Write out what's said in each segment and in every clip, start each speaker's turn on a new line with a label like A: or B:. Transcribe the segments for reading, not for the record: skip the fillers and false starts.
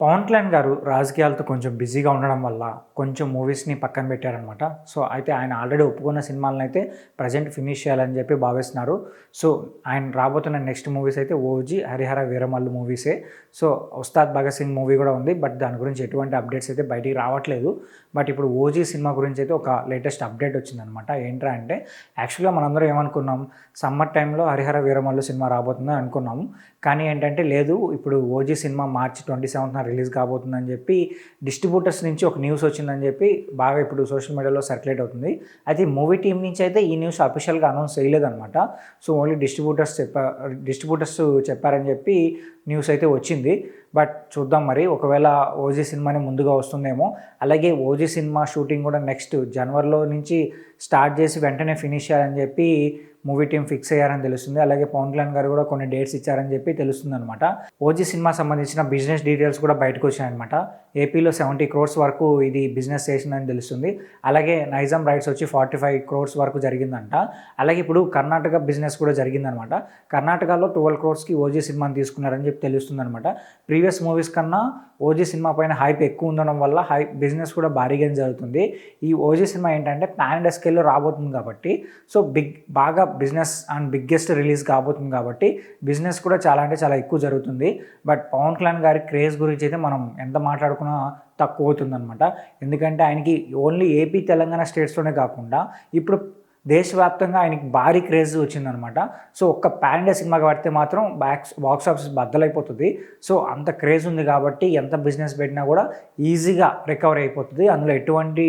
A: పవన్ కళ్యాణ్ గారు రాజకీయాలతో కొంచెం బిజీగా ఉండడం వల్ల కొంచెం మూవీస్ని పక్కన పెట్టారనమాట. సో అయితే ఆయన ఆల్రెడీ ఒప్పుకున్న సినిమాలను అయితే ప్రజెంట్ ఫినిష్ చేయాలని చెప్పి భావిస్తున్నారు. సో ఆయన రాబోతున్న నెక్స్ట్ మూవీస్ అయితే ఓజీ, హరిహర వీరమల్లు మూవీసే. సో ఉస్తాద్ భగత్ సింగ్ మూవీ కూడా ఉంది, బట్ దాని గురించి ఎటువంటి అప్డేట్స్ అయితే బయటికి రావట్లేదు. బట్ ఇప్పుడు ఓజీ సినిమా గురించి అయితే ఒక లేటెస్ట్ అప్డేట్ వచ్చిందనమాట. ఏంట్రా అంటే యాక్చువల్గా మనందరం ఏమనుకున్నాం, సమ్మర్ టైంలో హరిహర వీరమల్లు సినిమా రాబోతుందని అనుకున్నాము. కానీ ఏంటంటే లేదు, ఇప్పుడు ఓజీ సినిమా మార్చి 27న రిలీజ్ కాబోతుందని చెప్పి డిస్ట్రిబ్యూటర్స్ నుంచి ఒక న్యూస్ వచ్చిందని చెప్పి బాగా ఇప్పుడు సోషల్ మీడియాలో సర్క్యులేట్ అవుతుంది. అయితే మూవీ టీం నుంచి అయితే ఈ న్యూస్ అఫీషియల్గా అనౌన్స్ చేయలేదన్నమాట. సో ఓన్లీ డిస్ట్రిబ్యూటర్స్ చెప్పారని చెప్పి న్యూస్ అయితే వచ్చింది. బట్ చూద్దాం మరి, ఒకవేళ ఓజీ సినిమాని ముందుగా వస్తుందేమో. అలాగే ఓజీ సినిమా షూటింగ్ కూడా నెక్స్ట్ జనవరిలో నుంచి స్టార్ట్ చేసి వెంటనే ఫినిష్ చేయాలని చెప్పి మూవీ టీం ఫిక్స్ అయ్యారని తెలుస్తుంది. అలాగే పవన్ కళ్యాణ్ గారు కూడా కొన్ని డేట్స్ ఇచ్చారని చెప్పి తెలుస్తుంది అనమాట. ఓజీ సినిమా సంబంధించిన బిజినెస్ డీటెయిల్స్ కూడా బయటకు వచ్చాయన్నమాట. ఏపీలో 70 crores వరకు ఇది బిజినెస్ చేసిందని తెలుస్తుంది. అలాగే నైజాం రైట్స్ వచ్చి 45 crores వరకు జరిగిందంట. అలాగే ఇప్పుడు కర్ణాటక బిజినెస్ కూడా జరిగిందనమాట. కర్ణాటకలో 12 crores ఓజీ సినిమాని తీసుకున్నారని చెప్పి తెలుస్తుంది అనమాట. ప్రీవియస్ మూవీస్ కన్నా ఓజీ సినిమా పైన హైప్ ఎక్కువ ఉండడం వల్ల బిజినెస్ కూడా భారీగానే జరుగుతుంది. ఈ ఓజీ సినిమా ఏంటంటే పాన్ ఇండియా స్కేల్లో రాబోతుంది కాబట్టి, సో బాగా బిజినెస్ అండ్ బిగ్గెస్ట్ రిలీజ్ కాబోతుంది కాబట్టి బిజినెస్ కూడా చాలా అంటే చాలా ఎక్కువ జరుగుతుంది. బట్ పవన్ కళ్యాణ్ గారి క్రేజ్ గురించి అయితే మనం ఎంత మాట్లాడుకున్నా తక్కువ అవుతుందన్నమాట. ఎందుకంటే ఆయనకి ఓన్లీ ఏపీ, తెలంగాణ స్టేట్స్లోనే కాకుండా ఇప్పుడు దేశవ్యాప్తంగా ఆయనకి భారీ క్రేజ్ వచ్చిందనమాట. సో ఒక్క పాన్ ఇండియా సినిమా పడితే మాత్రం బాక్స్ ఆఫీస్ బద్దలైపోతుంది. సో అంత క్రేజ్ ఉంది కాబట్టి ఎంత బిజినెస్ పెట్టినా కూడా ఈజీగా రికవర్ అయిపోతుంది. అందులో ఎటువంటి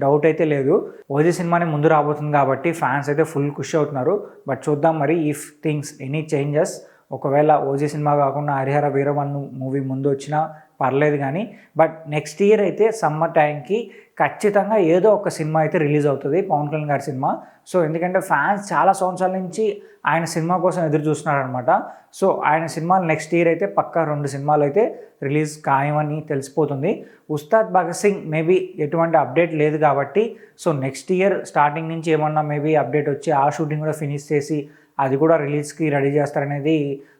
A: డౌట్ అయితే లేదు. ఓజీ సినిమాని ముందు రాబోతుంది కాబట్టి ఫ్యాన్స్ అయితే ఫుల్ ఖుషి అవుతున్నారు. బట్ చూద్దాం మరి, ఇఫ్ థింగ్స్ ఎనీ చేంజెస్, ఒకవేళ ఓజీ సినిమా కాకుండా హరిహర వీరమల్లు మూవీ ముందు వచ్చినా పర్లేదు కానీ, బట్ నెక్స్ట్ ఇయర్ అయితే సమ్మర్ టైంకి ఖచ్చితంగా ఏదో ఒక సినిమా అయితే రిలీజ్ అవుతుంది, పవన్ కళ్యాణ్ గారి సినిమా. సో ఎందుకంటే ఫ్యాన్స్ చాలా సంవత్సరాల నుంచి ఆయన సినిమా కోసం ఎదురు చూస్తున్నారనమాట. సో ఆయన సినిమాలు నెక్స్ట్ ఇయర్ అయితే పక్కా 2 సినిమాలు అయితే రిలీజ్ ఖాయమని తెలిసిపోతుంది. ఉస్తాద్ భగత్ సింగ్ మేబీ ఎటువంటి అప్డేట్ లేదు కాబట్టి, సో నెక్స్ట్ ఇయర్ స్టార్టింగ్ నుంచి ఏమన్నా మేబీ అప్డేట్ వచ్చి ఆ షూటింగ్ కూడా ఫినిష్ చేసి అది కూడా రిలీజ్కి రెడీ చేస్తారనేది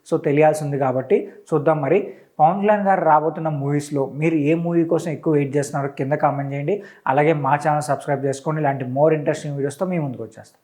A: సో తెలియాల్సి ఉంది కాబట్టి చూద్దాం మరి. పవన్ కళ్యాణ్ గారు రాబోతున్న మూవీస్లో మీరు ఏ మూవీ కోసం ఎక్కువ వెయిట్ చేస్తున్నారో కింద కామెంట్ చేయండి. అలాగే మా ఛానల్ సబ్స్క్రైబ్ చేసుకోండి. ఇలాంటి మోర్ ఇంట్రెస్టింగ్ వీడియోస్తో మీ ముందుకు వచ్చేస్తాం.